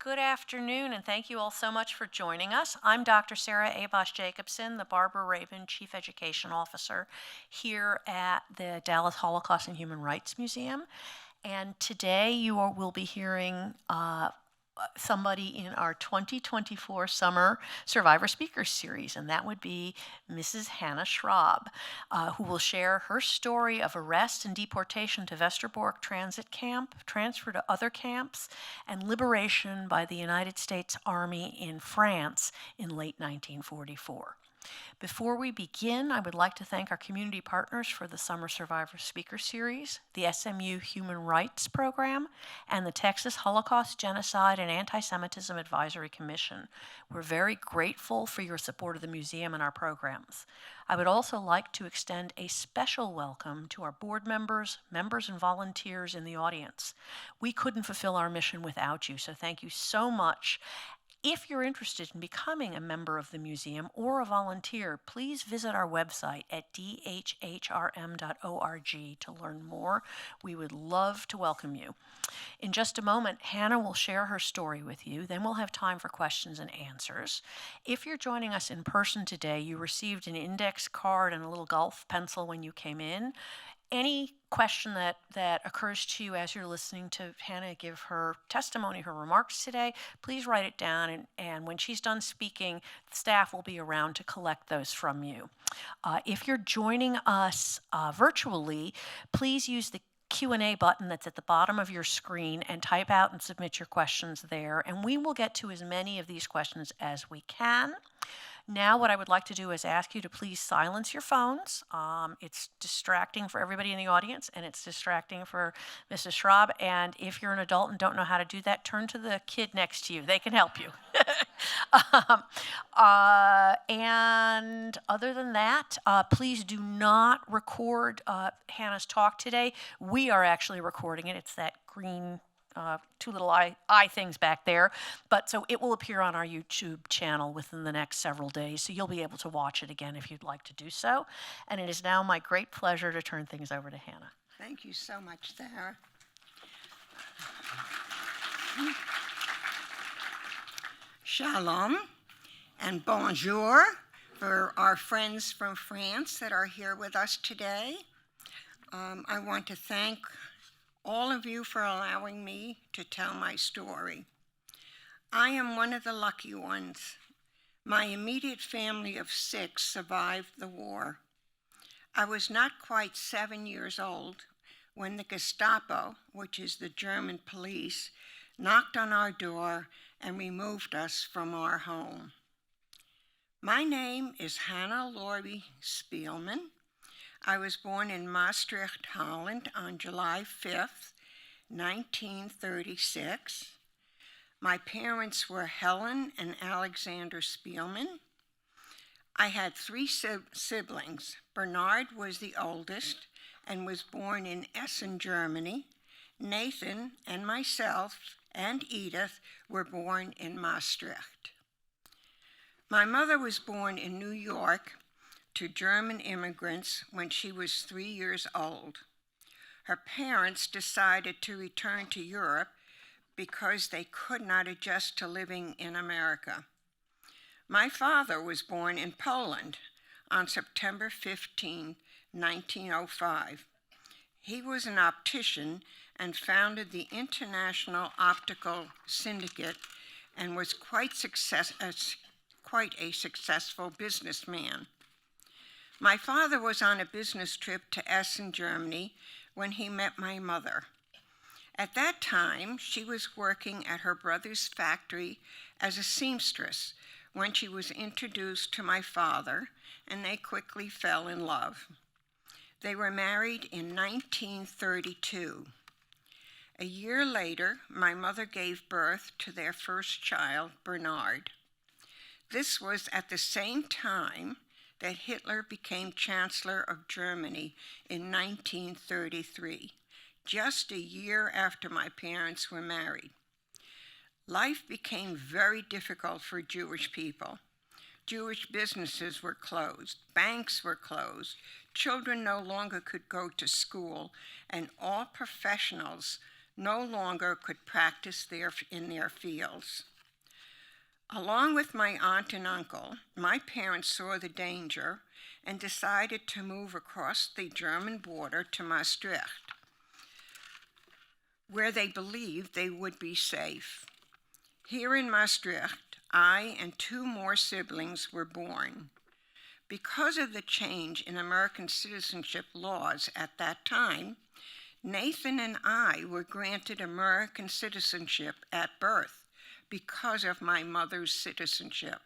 Good afternoon, and thank you all so much for joining us. I'm Dr. Sarah Abosh Jacobson, the Barbara Raven Chief Education Officer here at the Dallas Holocaust and Human Rights Museum. And today will be hearing somebody in our 2024 Summer Survivor Speakers Series, and that would be Mrs. Hanna Schrob, who will share her story of arrest and deportation to Westerbork Transit Camp, transfer to other camps, and liberation by the United States Army in France in late 1944. Before we begin, I would like to thank our community partners for the Summer Survivor Speaker Series, the SMU Human Rights Program, and the Texas Holocaust, Genocide, and Anti-Semitism Advisory Commission. We're very grateful for your support of the museum and our programs. I would also like to extend a special welcome to our board members, and volunteers in the audience. We couldn't fulfill our mission without you, so thank you so much. If you're interested in becoming a member of the museum or a volunteer, please visit our website at dhhrm.org to learn more. We would love to welcome you. In just a moment, Hanna will share her story with you. Then we'll have time for questions and answers. If you're joining us in person today, you received an index card and a little golf pencil when you came in. Any question that occurs to you as you're listening to Hanna give her testimony, her remarks today, please write it down, and when she's done speaking, the staff will be around to collect those from you. If you're joining us virtually, please use the Q&A button that's at the bottom of your screen and type out and submit your questions there, and we will get to as many of these questions as we can. Now what I would like to do is ask you to please silence your phones. It's distracting for everybody in the audience, and it's distracting for Mrs. Schrob. And if you're an adult and don't know how to do that, turn to the kid next to you. They can help you. And other than that, please do not record Hanna's talk today. We are actually recording it. It's that green two little eye things back there. But so it will appear on our YouTube channel within the next several days, so you'll be able to watch it again if you'd like to do so. And it is now my great pleasure to turn things over to Hanna. Thank you so much, Sarah. Shalom and bonjour for our friends from France that are here with us today. I want to thank all of you for allowing me to tell my story. I am one of the lucky ones. My immediate family of 6 survived the war. I was not quite 7 years old when the Gestapo, which is the German police, knocked on our door and removed us from our home. My name is Hanna Laurie Spielman. I was born in Maastricht, Holland on July 5th, 1936. My parents were Helen and Alexander Spielman. I had 3 siblings. Bernard was the oldest and was born in Essen, Germany. Nathan and myself and Edith were born in Maastricht. My mother was born in New York to German immigrants when she was 3 years old. Her parents decided to return to Europe because they could not adjust to living in America. My father was born in Poland on September 15, 1905. He was an optician and founded the International Optical Syndicate and was quite a successful businessman. My father was on a business trip to Essen, Germany, when he met my mother. At that time, she was working at her brother's factory as a seamstress when she was introduced to my father, and they quickly fell in love. They were married in 1932. A year later, my mother gave birth to their first child, Bernard. This was at the same time that Hitler became Chancellor of Germany in 1933, just a year after my parents were married. Life became very difficult for Jewish people. Jewish businesses were closed, banks were closed, children no longer could go to school, and all professionals no longer could practice in their fields. Along with my aunt and uncle, my parents saw the danger and decided to move across the German border to Maastricht, where they believed they would be safe. Here in Maastricht, I and 2 more siblings were born. Because of the change in American citizenship laws at that time, Nathan and I were granted American citizenship at birth because of my mother's citizenship.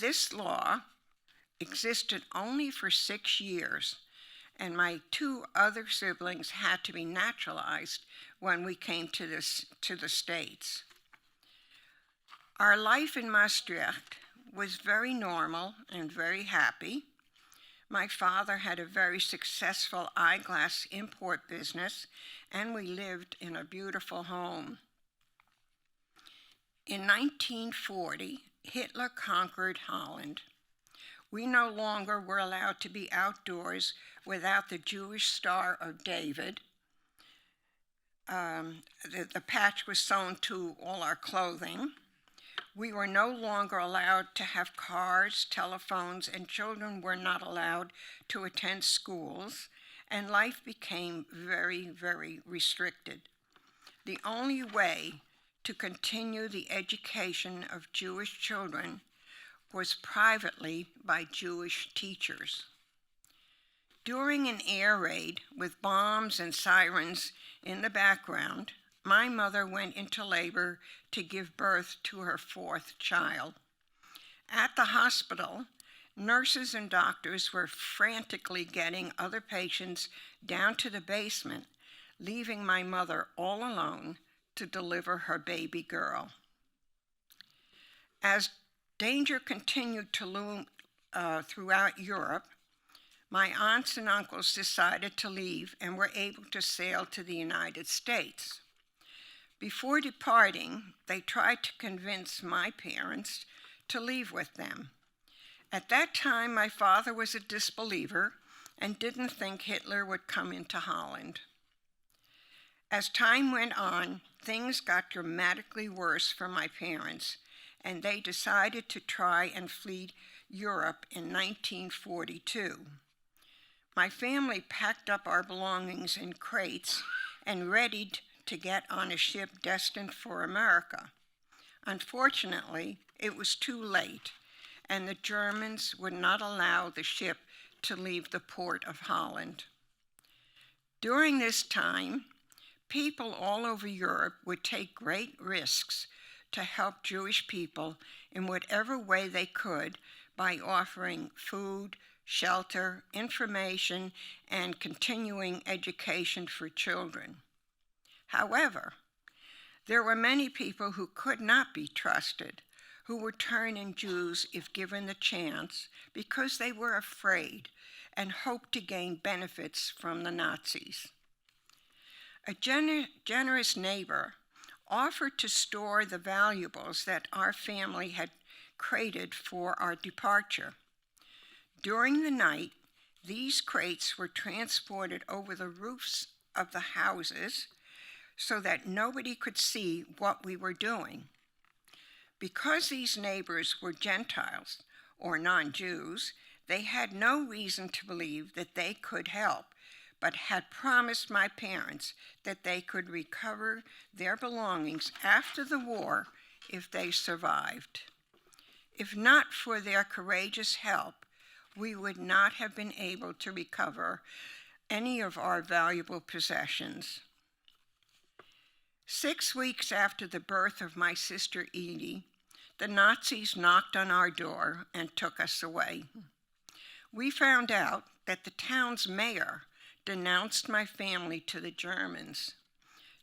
This law existed only for 6 years, and my 2 other siblings had to be naturalized when we came to the States. Our life in Maastricht was very normal and very happy. My father had a very successful eyeglass import business, and we lived in a beautiful home. In 1940, Hitler conquered Holland. We no longer were allowed to be outdoors without the Jewish Star of David. The patch was sewn to all our clothing. We were no longer allowed to have cars, telephones, and children were not allowed to attend schools, and life became very, very restricted. The only way to continue the education of Jewish children was privately by Jewish teachers. During an air raid with bombs and sirens in the background, my mother went into labor to give birth to her 4th child. At the hospital, nurses and doctors were frantically getting other patients down to the basement, leaving my mother all alone to deliver her baby girl. As danger continued to loom throughout Europe, my aunts and uncles decided to leave and were able to sail to the United States. Before departing, they tried to convince my parents to leave with them. At that time, my father was a disbeliever and didn't think Hitler would come into Holland. As time went on, things got dramatically worse for my parents, and they decided to try and flee Europe in 1942. My family packed up our belongings in crates and readied to get on a ship destined for America. Unfortunately, it was too late, and the Germans would not allow the ship to leave the port of Holland. During this time, people all over Europe would take great risks to help Jewish people in whatever way they could by offering food, shelter, information, and continuing education for children. However, there were many people who could not be trusted, who would turn in Jews if given the chance because they were afraid and hoped to gain benefits from the Nazis. A generous neighbor offered to store the valuables that our family had crated for our departure. During the night, these crates were transported over the roofs of the houses so that nobody could see what we were doing. Because these neighbors were Gentiles or non-Jews, they had no reason to believe that they could help, but had promised my parents that they could recover their belongings after the war if they survived. If not for their courageous help, we would not have been able to recover any of our valuable possessions. 6 weeks after the birth of my sister Edie, the Nazis knocked on our door and took us away. We found out that the town's mayor denounced my family to the Germans.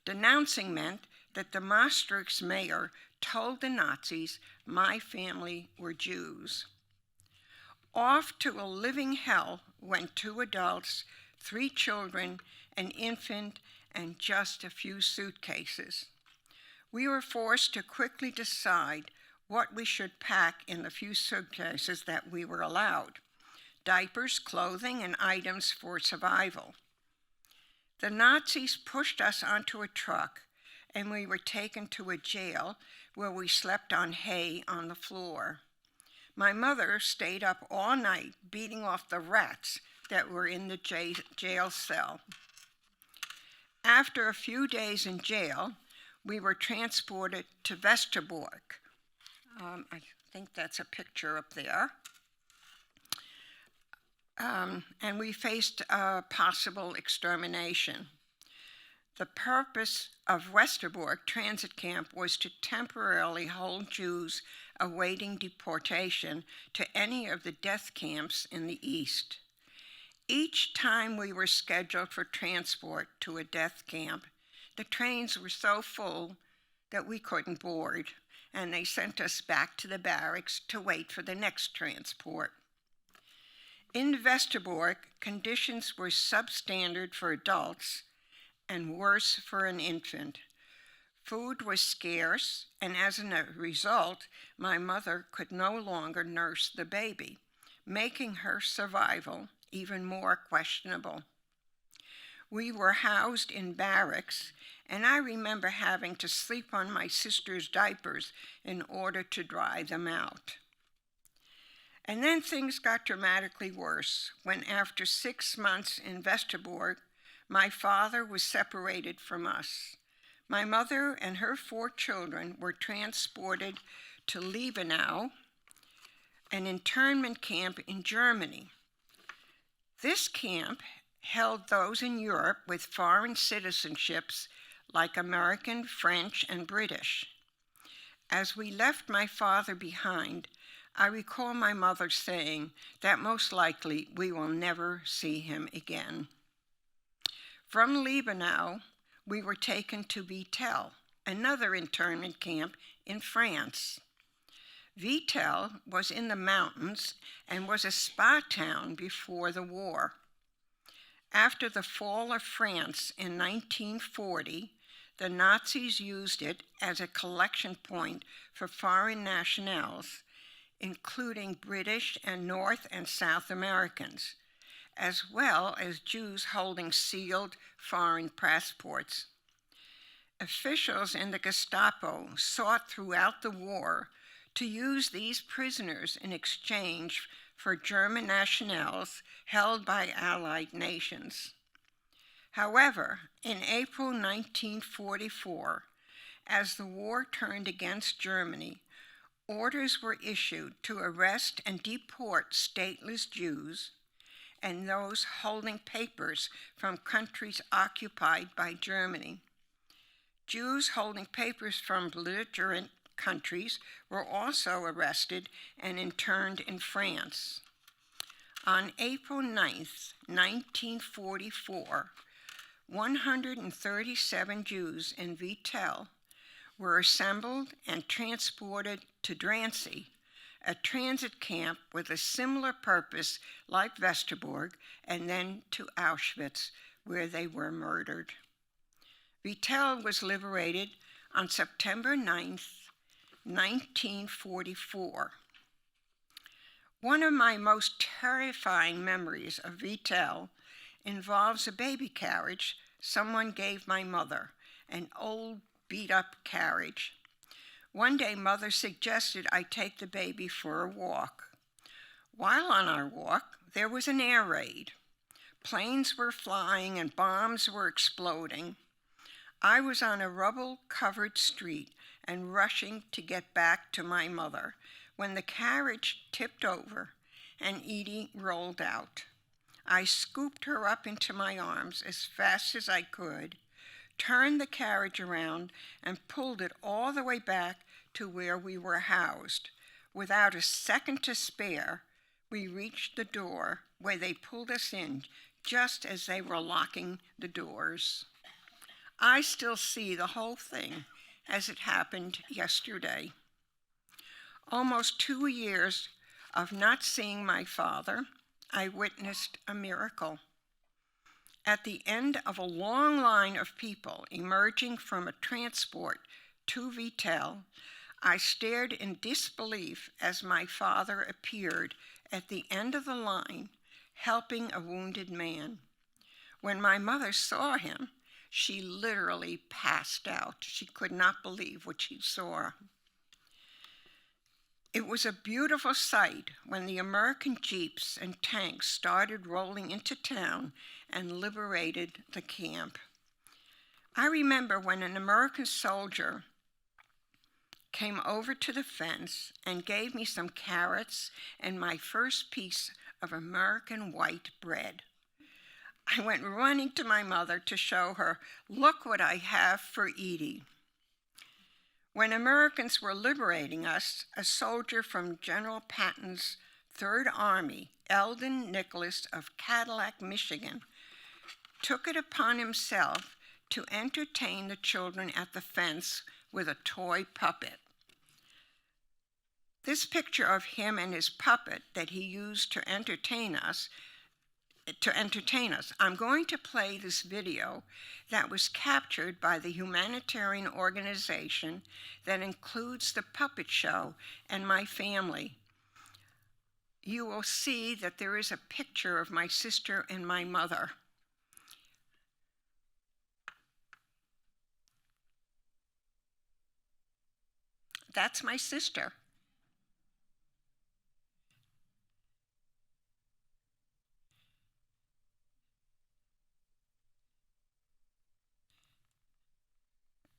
Denouncing meant that the Maastricht's mayor told the Nazis my family were Jews. Off to a living hell went 2 adults, 3 children, an infant, and just a few suitcases. We were forced to quickly decide what we should pack in the few suitcases that we were allowed: diapers, clothing, and items for survival. The Nazis pushed us onto a truck, and we were taken to a jail where we slept on hay on the floor. My mother stayed up all night beating off the rats that were in the jail cell. After a few days in jail, we were transported to Westerbork. I think that's a picture up there. And we faced a possible extermination. The purpose of Westerbork Transit Camp was to temporarily hold Jews awaiting deportation to any of the death camps in the East. Each time we were scheduled for transport to a death camp, the trains were so full that we couldn't board, and they sent us back to the barracks to wait for the next transport. In Westerbork, conditions were substandard for adults and worse for an infant. Food was scarce, and as a result, my mother could no longer nurse the baby, making her survival even more questionable. We were housed in barracks, and I remember having to sleep on my sister's diapers in order to dry them out. And then things got dramatically worse when, after 6 months in Westerbork, my father was separated from us. My mother and her 4 children were transported to Liebenau, an internment camp in Germany. This camp held those in Europe with foreign citizenships like American, French, and British. As we left my father behind, I recall my mother saying that most likely we will never see him again. From Liebenau, we were taken to Vittel, another internment camp in France. Vittel was in the mountains and was a spa town before the war. After the fall of France in 1940, the Nazis used it as a collection point for foreign nationals, including British and North and South Americans, as well as Jews holding sealed foreign passports. Officials in the Gestapo sought throughout the war to use these prisoners in exchange for German nationals held by Allied nations. However, in April 1944, as the war turned against Germany, orders were issued to arrest and deport stateless Jews and those holding papers from countries occupied by Germany. Jews holding papers from belligerent countries were also arrested and interned in France. On April 9, 1944, 137 Jews in Vittel were assembled and transported to Drancy, a transit camp with a similar purpose like Westerbork, and then to Auschwitz, where they were murdered. Vittel was liberated on September 9, 1944. One of my most terrifying memories of Vittel involves a baby carriage someone gave my mother, an old beat-up carriage. One day, Mother suggested I take the baby for a walk. While on our walk, there was an air raid. Planes were flying and bombs were exploding. I was on a rubble-covered street and rushing to get back to my mother when the carriage tipped over and Edie rolled out. I scooped her up into my arms as fast as I could, turned the carriage around, and pulled it all the way back to where we were housed. Without a second to spare, we reached the door where they pulled us in just as they were locking the doors. I still see the whole thing as it happened yesterday. Almost 2 years of not seeing my father, I witnessed a miracle. At the end of a long line of people emerging from a transport to Vittel, I stared in disbelief as my father appeared at the end of the line, helping a wounded man. When my mother saw him, she literally passed out. She could not believe what she saw. It was a beautiful sight when the American jeeps and tanks started rolling into town and liberated the camp. I remember when an American soldier came over to the fence and gave me some carrots and my first piece of American white bread. I went running to my mother to show her, "Look what I have for Edie." When Americans were liberating us, a soldier from General Patton's Third Army, Eldon Nicholas of Cadillac, Michigan, took it upon himself to entertain the children at the fence with a toy puppet. This picture of him and his puppet that he used to entertain us, I'm going to play this video that was captured by the humanitarian organization that includes the puppet show and my family. You will see that there is a picture of my sister and my mother. That's my sister.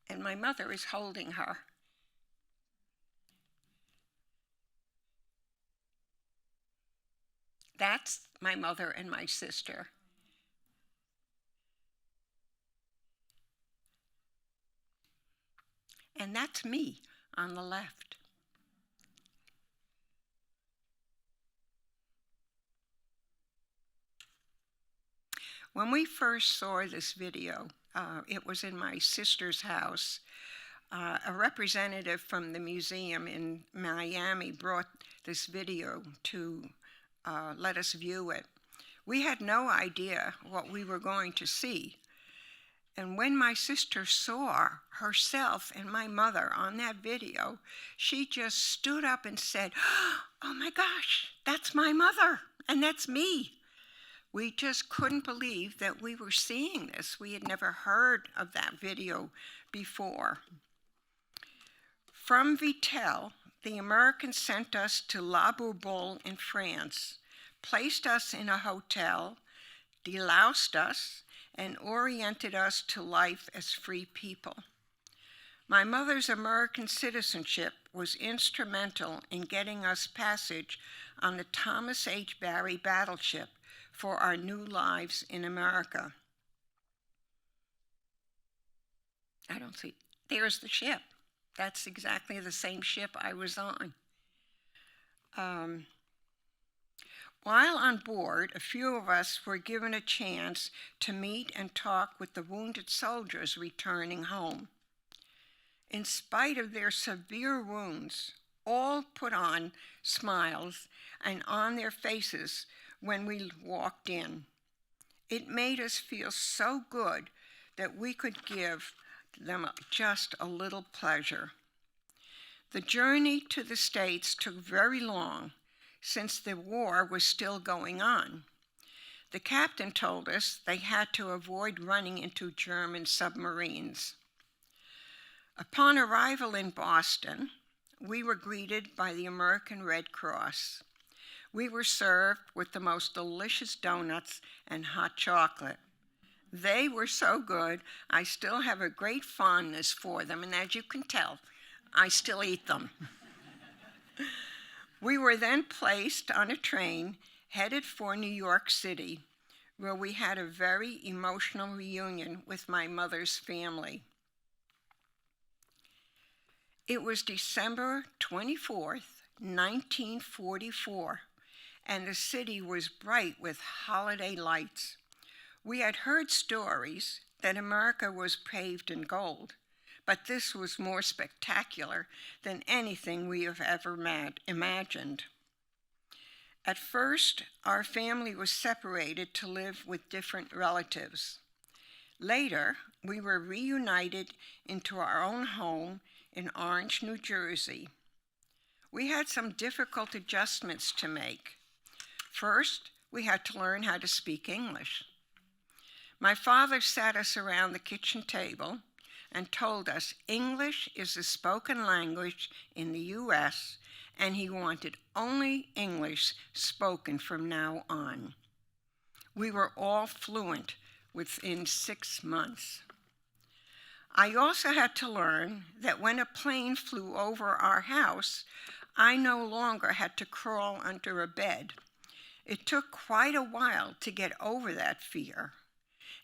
And my mother is holding her. That's my mother and my sister. And that's me on the left. When we first saw this video, it was in my sister's house. A representative from the museum in Miami brought this video to let us view it. We had no idea what we were going to see. And when my sister saw herself and my mother on that video, she just stood up and said, "Oh my gosh, that's my mother, and that's me." We just couldn't believe that we were seeing this. We had never heard of that video before. From Vittel, the Americans sent us to La Bourboule in France, placed us in a hotel, deloused us, and oriented us to life as free people. My mother's American citizenship was instrumental in getting us passage on the Thomas H. Barry battleship for our new lives in America. I don't see, there's the ship. That's exactly the same ship I was on. While on board, a few of us were given a chance to meet and talk with the wounded soldiers returning home. In spite of their severe wounds, all put on smiles and on their faces when we walked in. It made us feel so good that we could give them just a little pleasure. The journey to the States took very long since the war was still going on. The captain told us they had to avoid running into German submarines. Upon arrival in Boston, we were greeted by the American Red Cross. We were served with the most delicious donuts and hot chocolate. They were so good, I still have a great fondness for them, and as you can tell, I still eat them. We were then placed on a train headed for New York City, where we had a very emotional reunion with my mother's family. It was December 24th, 1944, and the city was bright with holiday lights. We had heard stories that America was paved in gold, but this was more spectacular than anything we have ever imagined. At first, our family was separated to live with different relatives. Later, we were reunited into our own home in Orange, New Jersey. We had some difficult adjustments to make. First, we had to learn how to speak English. My father sat us around the kitchen table and told us English is the spoken language in the U.S., and he wanted only English spoken from now on. We were all fluent within 6 months. I also had to learn that when a plane flew over our house, I no longer had to crawl under a bed. It took quite a while to get over that fear.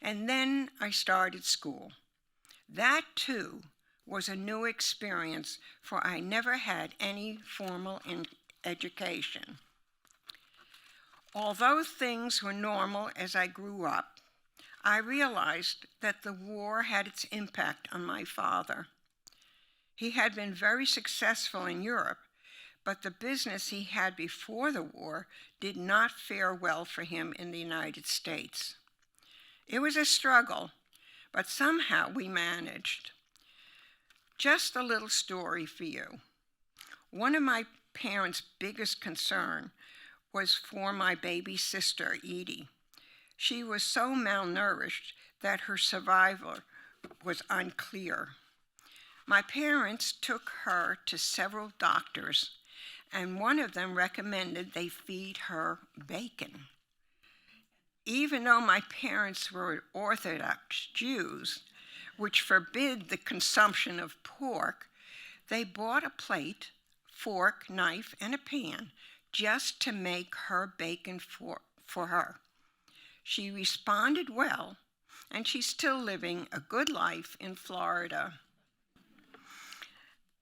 And then I started school. That, too, was a new experience, for I never had any formal education. Although things were normal as I grew up, I realized that the war had its impact on my father. He had been very successful in Europe, but the business he had before the war did not fare well for him in the United States. It was a struggle, but somehow we managed. Just a little story for you. One of my parents' biggest concern was for my baby sister, Edie. She was so malnourished that her survival was unclear. My parents took her to several doctors, and one of them recommended they feed her bacon. Even though my parents were Orthodox Jews, which forbid the consumption of pork, they bought a plate, fork, knife, and a pan just to make her bacon for her. She responded well, and she's still living a good life in Florida.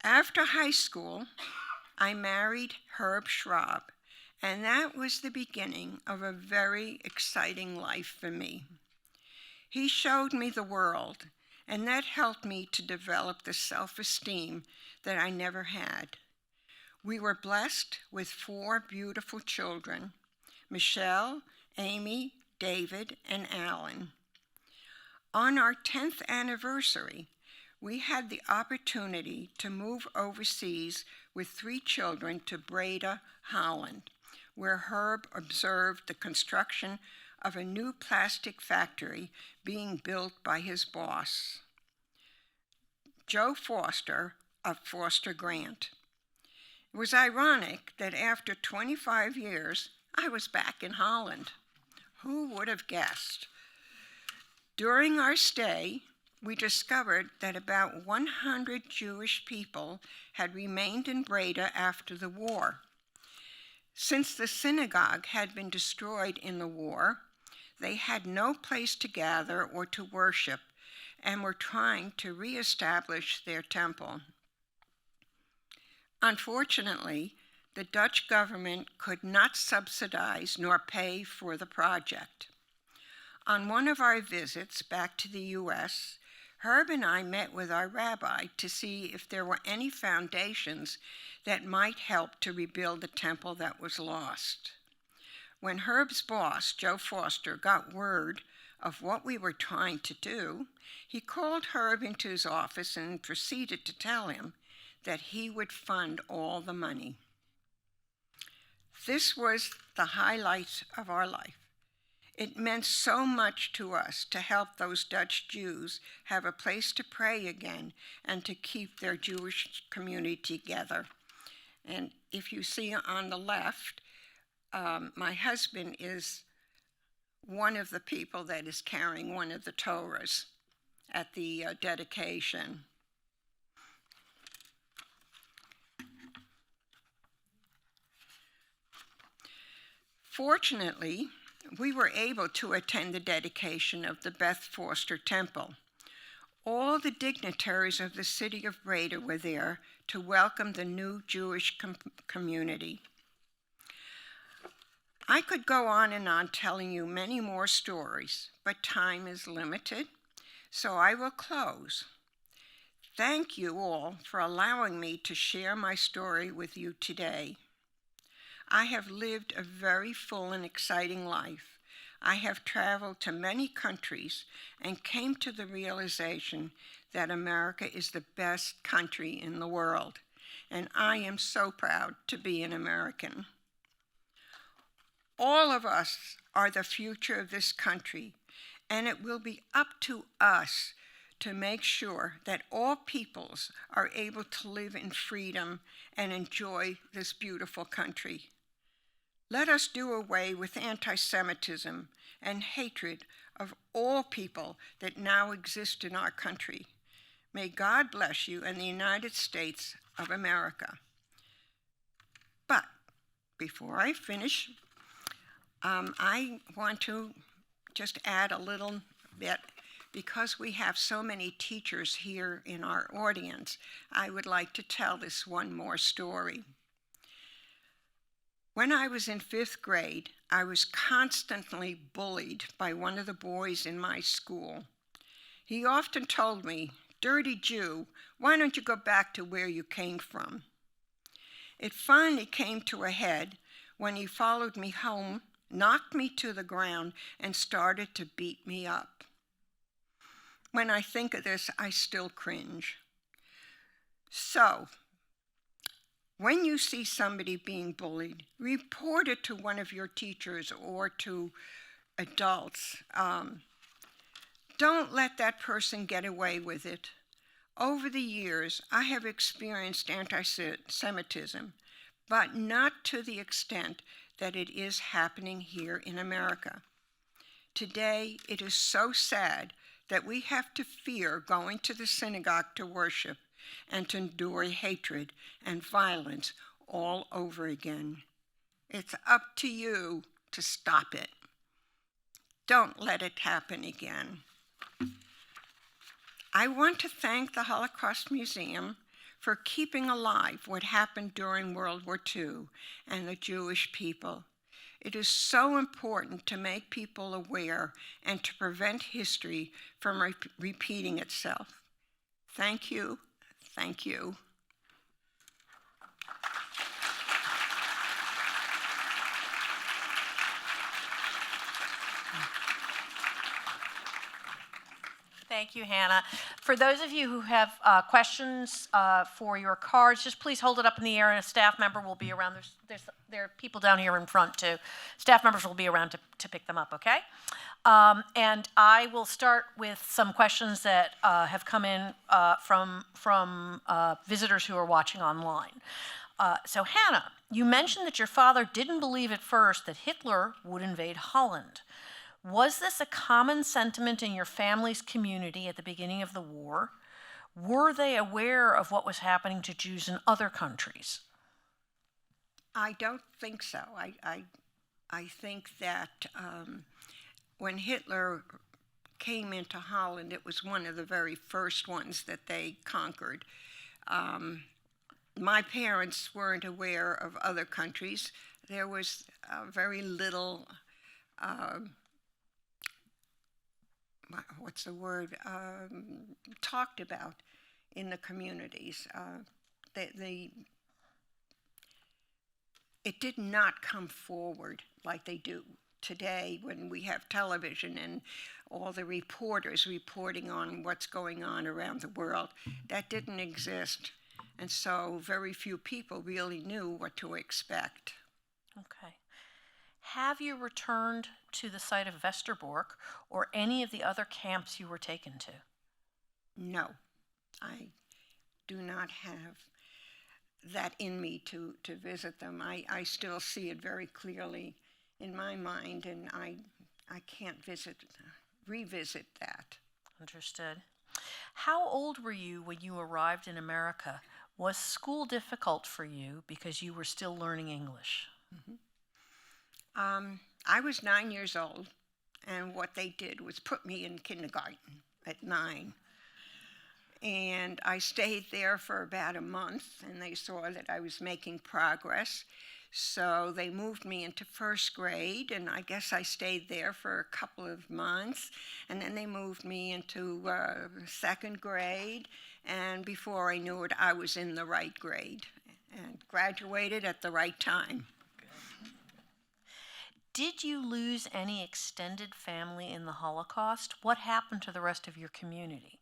After high school, I married Herb Schrob, and that was the beginning of a very exciting life for me. He showed me the world, and that helped me to develop the self-esteem that I never had. We were blessed with 4 beautiful children, Michelle, Amy, David, and Alan. On our 10th anniversary, we had the opportunity to move overseas with 3 children to Breda, Holland, where Herb observed the construction of a new plastic factory being built by his boss, Joe Foster of Foster Grant. It was ironic that after 25 years, I was back in Holland. Who would have guessed? During our stay, we discovered that about 100 Jewish people had remained in Breda after the war. Since the synagogue had been destroyed in the war, they had no place to gather or to worship and were trying to reestablish their temple. Unfortunately, the Dutch government could not subsidize nor pay for the project. On one of our visits back to the U.S., Herb and I met with our rabbi to see if there were any foundations that might help to rebuild the temple that was lost. When Herb's boss, Joe Foster, got word of what we were trying to do, he called Herb into his office and proceeded to tell him that he would fund all the money. This was the highlight of our life. It meant so much to us to help those Dutch Jews have a place to pray again and to keep their Jewish community together. And if you see on the left, my husband is one of the people that is carrying one of the Torahs at the dedication. Fortunately, we were able to attend the dedication of the Beth Foster Temple. All the dignitaries of the city of Breda were there to welcome the new Jewish community. I could go on and on telling you many more stories, but time is limited, so I will close. Thank you all for allowing me to share my story with you today. I have lived a very full and exciting life. I have traveled to many countries and came to the realization that America is the best country in the world, and I am so proud to be an American. All of us are the future of this country, and it will be up to us to make sure that all peoples are able to live in freedom and enjoy this beautiful country. Let us do away with anti-Semitism and hatred of all people that now exist in our country. May God bless you and the United States of America. But before I finish, I want to just add a little bit. Because we have so many teachers here in our audience, I would like to tell this one more story. When I was in 5th grade, I was constantly bullied by one of the boys in my school. He often told me, "Dirty Jew, why don't you go back to where you came from?" It finally came to a head when he followed me home, knocked me to the ground, and started to beat me up. When I think of this, I still cringe. So, when you see somebody being bullied, report it to one of your teachers or to adults. Don't let that person get away with it. Over the years, I have experienced anti-Semitism, but not to the extent that it is happening here in America. Today, it is so sad that we have to fear going to the synagogue to worship and to endure hatred and violence all over again. It's up to you to stop it. Don't let it happen again. I want to thank the Holocaust Museum for keeping alive what happened during World War II and the Jewish people. It is so important to make people aware and to prevent history from repeating itself. Thank you. Thank you. Thank you, Hannah. For those of you who have questions for your cards, just please hold it up in the air, and a staff member will be around. There are people down here in front, too. Staff members will be around to pick them up, okay? And I will start with some questions that have come in from visitors who are watching online. So, Hannah, you mentioned that your father didn't believe at first that Hitler would invade Holland. Was this a common sentiment in your family's community at the beginning of the war? Were they aware of what was happening to Jews in other countries? I don't think so. I think that when Hitler came into Holland, it was one of the very first ones that they conquered. My parents weren't aware of other countries. There was very little talked about in the communities. It did not come forward like they do today when we have television and all the reporters reporting on what's going on around the world. That didn't exist. And so very few people really knew what to expect. Okay. Have you returned to the site of Westerbork or any of the other camps you were taken to? No, I do not have that in me to visit them. I still see it very clearly in my mind, and I can't revisit that. Understood. How old were you when you arrived in America? Was school difficult for you because you were still learning English? Mm-hmm. I was 9 years old, and what they did was put me in kindergarten at 9. And I stayed there for about a month, and they saw that I was making progress. So they moved me into 1st grade, and I guess I stayed there for a couple of months. And then they moved me into 2nd grade, and before I knew it, I was in the right grade and graduated at the right time. Did you lose any extended family in the Holocaust? What happened to the rest of your community?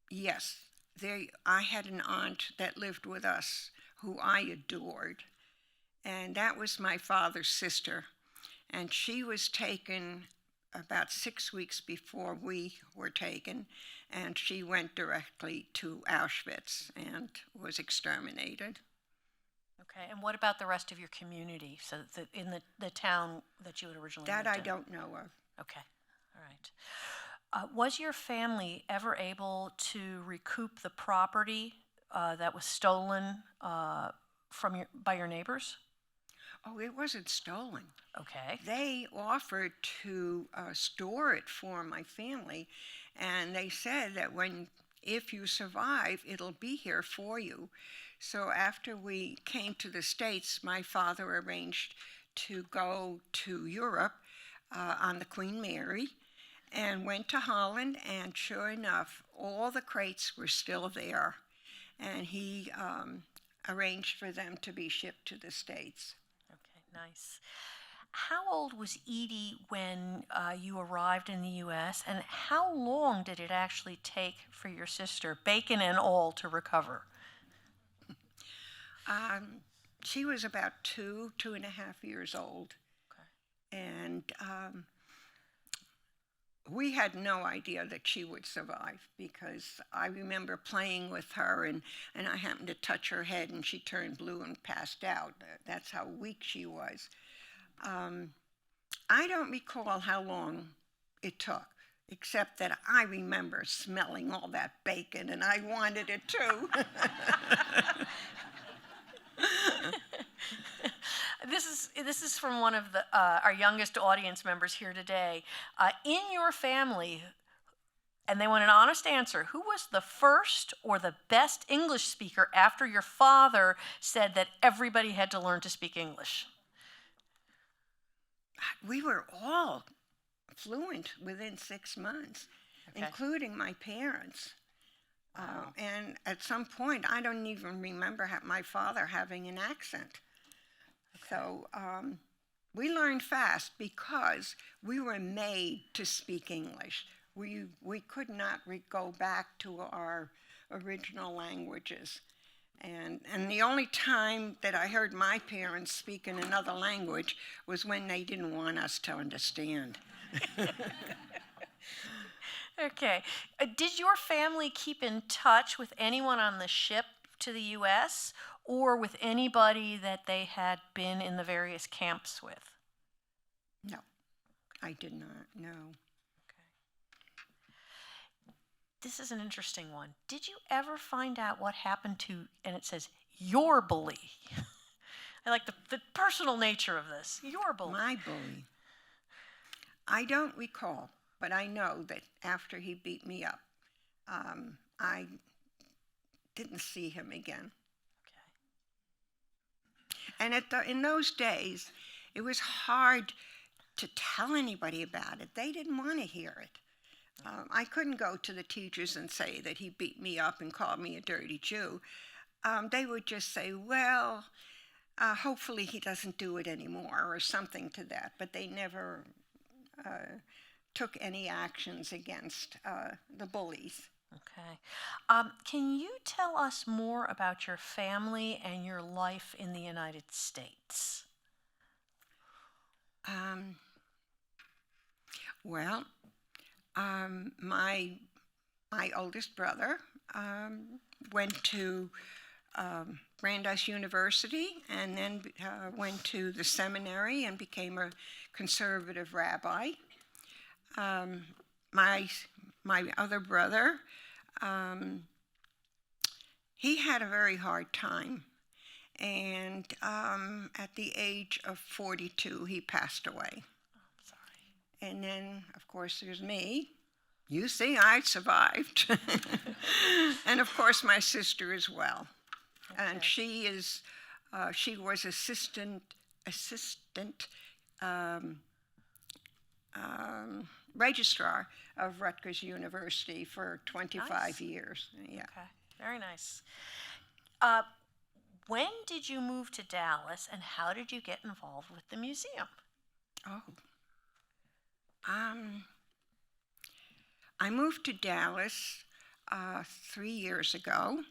Yes, I had an aunt that lived with us who I adored, and that was my father's sister. and she was taken about 6 weeks before we were taken, and she went directly to Auschwitz and was exterminated. Okay, and what about the rest of your community? So in the town that you had originally That lived I in? don't know of. Okay, all right. Was your family ever able to recoup the property that was stolen by your neighbors? Oh, it wasn't stolen. Okay. They offered to store it for my family, and they said that if you survive, it'll be here for you. So after we came to the States, my father arranged to go to Europe on the Queen Mary and went to Holland, and sure enough, all the crates were still there, and he arranged for them to be shipped to the States. Okay, nice. How old was Edie when you arrived in the U.S., and how long did it actually take for your sister, bacon and all, to recover? She was about 2.5 years old. Okay. And we had no idea that she would survive, because I remember playing with her, and I happened to touch her head and she turned blue and passed out. That's how weak she was. I don't recall how long it took, except that I remember smelling all that bacon and I wanted it too. This is from one of our youngest audience members here today. In your family, and they want an honest answer, who was the first or the best English speaker after your father said that everybody had to learn to speak English? We were all fluent within 6 months, Okay. including my parents. Wow. And at some point, I don't even remember my father having an accent. So we learned fast because we were made to speak English. We could not go back to our original languages. And the only time that I heard my parents speak in another language was when they didn't want us to understand. Okay. Did your family keep in touch with anyone on the ship to the U.S. or with anybody that they had been in the various camps with? No, I did not, no. This is an interesting one. Did you ever find out what happened to, and it says, your bully? I like the personal nature of this. Your bully. My bully. I don't recall, but I know that after he beat me up, I didn't see him again. Okay. And in those days, it was hard to tell anybody about it. They didn't want to hear it. I couldn't go to the teachers and say that he beat me up and called me a dirty Jew. They would just say, well, hopefully he doesn't do it anymore, or something to that. But they never took any actions against the bullies. Okay. Can you tell us more about your family and your life in the United States? Well, my oldest brother went to Brandeis University, and then went to the seminary and became a conservative rabbi. My other brother, he had a very hard time, and at the age of 42, he passed away. Sorry. And then, of course, there's me. You see, I survived. And of course, my sister as well. Okay. And she was assistant registrar of Rutgers University for 25 Nice. years. Yeah. Okay, very nice. When did you move to Dallas, and how did you get involved with the museum? Oh. I moved to Dallas 3 years ago,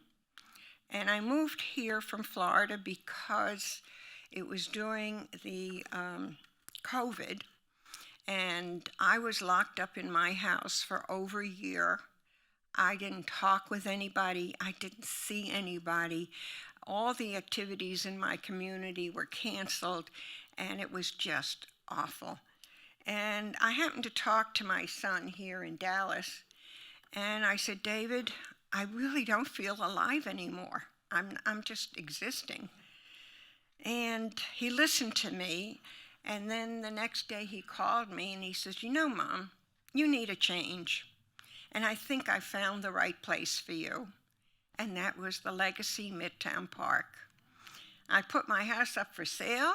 and I moved here from Florida because it was during the COVID, and I was locked up in my house for over a year. I didn't talk with anybody. I didn't see anybody. All the activities in my community were canceled, and it was just awful. And I happened to talk to my son here in Dallas, and I said, David, I really don't feel alive anymore. I'm just existing. And he listened to me, and then the next day he called me and he says, you know, Mom, you need a change. And I think I found the right place for you. And that was the Legacy Midtown Park. I put my house up for sale,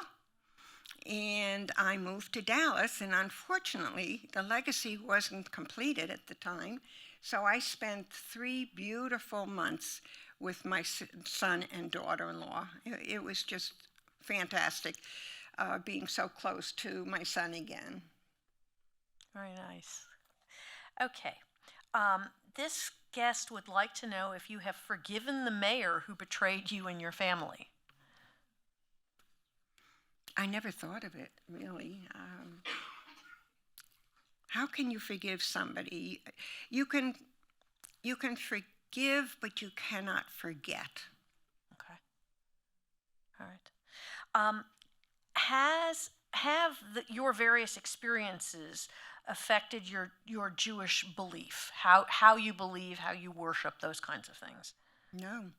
and I moved to Dallas, and unfortunately, the Legacy wasn't completed at the time, so I spent 3 beautiful months with my son and daughter-in-law. It was just fantastic being so close to my son again. Very nice. Okay. This guest would like to know if you have forgiven the mayor who betrayed you and your family. I never thought of it, really. How can you forgive somebody? You can forgive, but you cannot forget. Okay. All right. Your various experiences affected your Jewish belief? How you believe, how you worship, those kinds of things? No.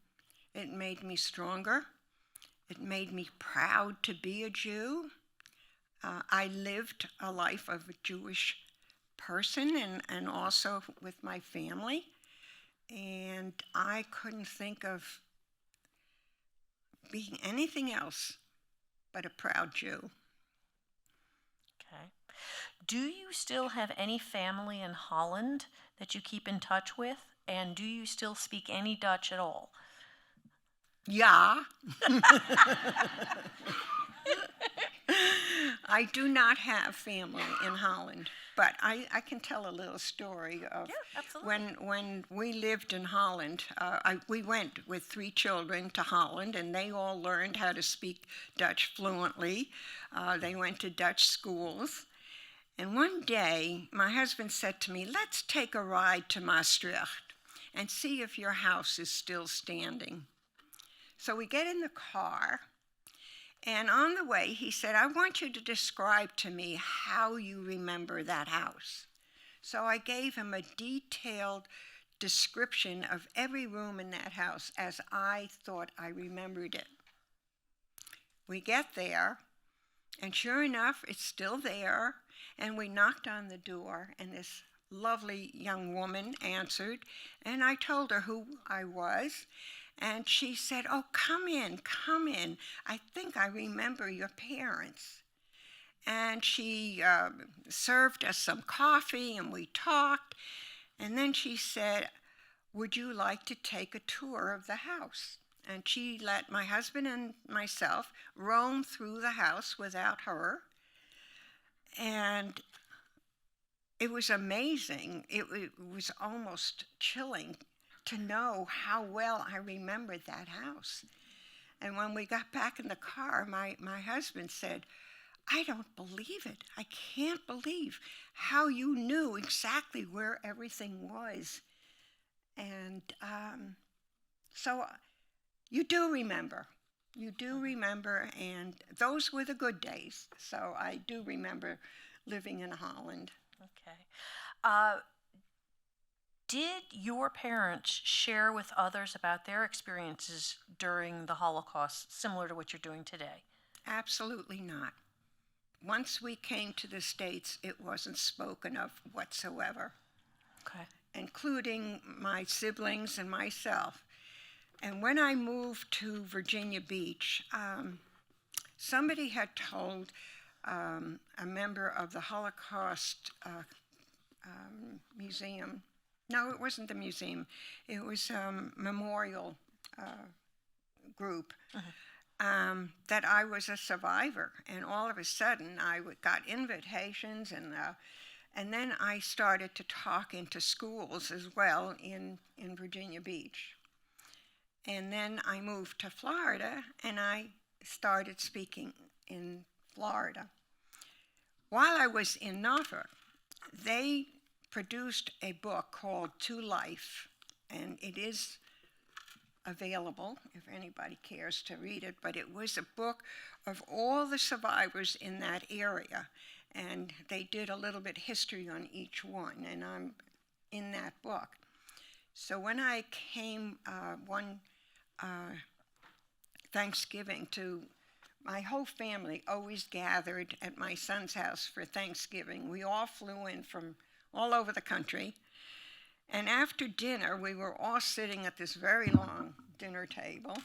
It made me stronger. It made me proud to be a Jew. I lived a life of a Jewish person and also with my family. And I couldn't think of being anything else but a proud Jew. Okay. Do you still have any family in Holland that you keep in touch with? And do you still speak any Dutch at all? Yeah. I do not have family in Holland, but I can tell a little story of when we lived in Holland. We went with 3 children to Holland, and they all learned how to speak Dutch fluently. They went to Dutch schools. And one day, my husband said to me, let's take a ride to Maastricht and see if your house is still standing. So we get in the car, and on the way, he said, I want you to describe to me how you remember that house. So I gave him a detailed description of every room in that house as I thought I remembered it. We get there, and sure enough, it's still there, and we knocked on the door, and this lovely young woman answered, and I told her who I was. And she said, oh, come in. I think I remember your parents. And she served us some coffee, and we talked. And then she said, would you like to take a tour of the house? And she let my husband and myself roam through the house without her. And it was amazing. It was almost chilling to know how well I remembered that house. And when we got back in the car, my husband said, I don't believe it. I can't believe how you knew exactly where everything was. And so you do remember. You do remember, and those were the good days. So I do remember living in Holland. Okay. Did your parents share with others about their experiences during the Holocaust, similar to what you're doing today? Absolutely not. Once we came to the States, it wasn't spoken of whatsoever, Okay. including my siblings and myself. And when I moved to Virginia Beach, somebody had told a member of the Holocaust Museum. No, it wasn't the museum. It was a memorial group that I was a survivor. And all of a sudden, I got invitations, and then I started to talk into schools as well in Virginia Beach. And then I moved to Florida, and I started speaking in Florida. while I was in Norfolk, they produced a book called To Life, and it is available if anybody cares to read it, but it was a book of all the survivors in that area, and they did a little bit history on each one, and I'm in that book. So when I came one Thanksgiving my whole family always gathered at my son's house for Thanksgiving. We all flew in from all over the country. And after dinner, we were all sitting at this very long dinner table.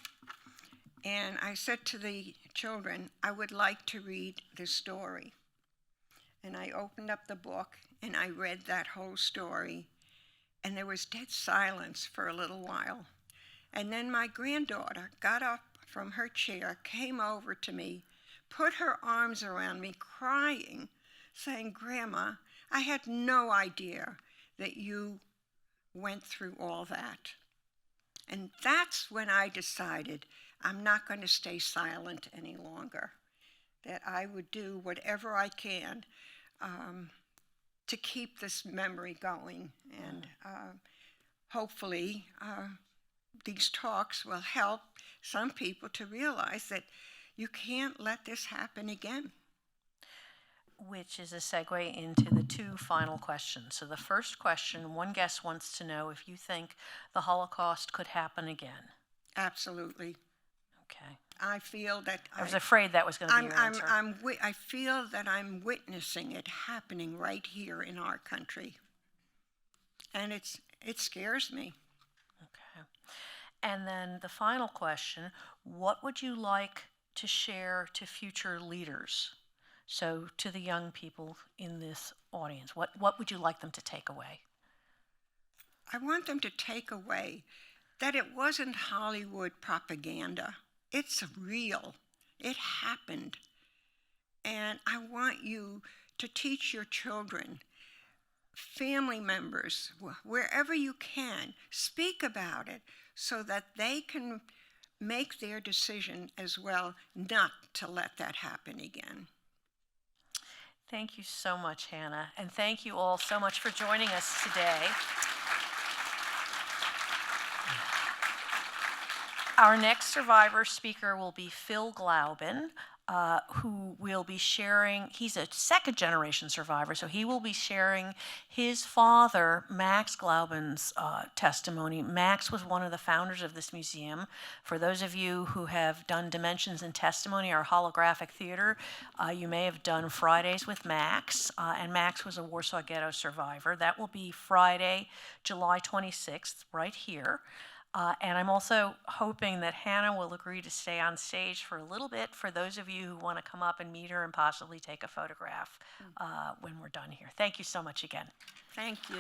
And I said to the children, I would like to read this story. And I opened up the book and I read that whole story. And there was dead silence for a little while. And then my granddaughter got up from her chair, came over to me, put her arms around me, crying, saying, Grandma, I had no idea that you went through all that. And that's when I decided I'm not going to stay silent any longer, that I would do whatever I can to keep this memory going. And hopefully these talks will help some people to realize that you can't let this happen again. Which is a segue into the two final questions. So the first question, one guest wants to know if you think the Holocaust could happen again. Absolutely. Okay. I feel that I was afraid that was going to be your answer. I feel that I'm witnessing it happening right here in our country. And it scares me. Okay. And then the final question, what would you like to share to future leaders? So to the young people in this audience, what would you like them to take away? I want them to take away that it wasn't Hollywood propaganda. It's real. It happened. And I want you to teach your children, family members, wherever you can, speak about it so that they can make their decision as well not to let that happen again. Thank you so much, Hanna, and thank you all so much for joining us today. Our next survivor speaker will be Phil Glaubin, who will be sharing, he's a second-generation survivor, so he will be sharing his father, Max Glaubin's testimony. Max was one of the founders of this museum. For those of you who have done Dimensions in Testimony, our holographic theater, you may have done Fridays with Max, and Max was a Warsaw Ghetto survivor. That will be Friday, July 26th, right here. And I'm also hoping that Hanna will agree to stay on stage for a little bit for those of you who want to come up and meet her and possibly take a photograph when we're done here. Thank you so much again. Thank you.